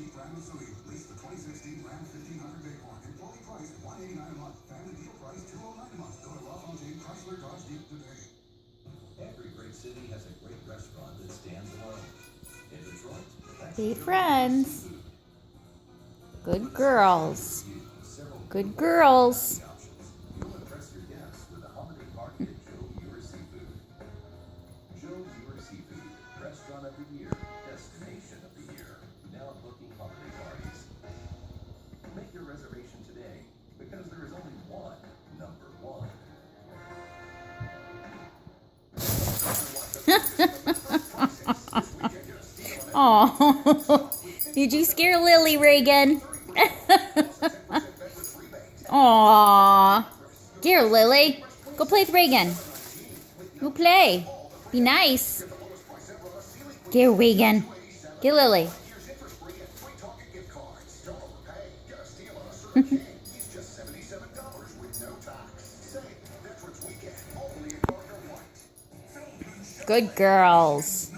cheap brand new Civic. Lease the 2016 Ram 1500 Bighorn. Employee price $189 a month. Family deal price $209 a month. Go to LaFontaine Chrysler Dodge Jeep today. Every great city has a great restaurant that stands alone. In Detroit, that's Be Joe friends. Seafood. Good girls. Several Good girls. options. You'll impress your guests with a holiday party at Joe Ewer Seafood. Joe Ewer Seafood, restaurant of the year, destination of the year. Now booking holiday parties. Make your reservation today because there is only one number one. Oh, did you scare Lily, Reagan? Aw. Here, Lily. Go play with Reagan. Go play. Be nice. Get Reagan. Get Lily. Good girls.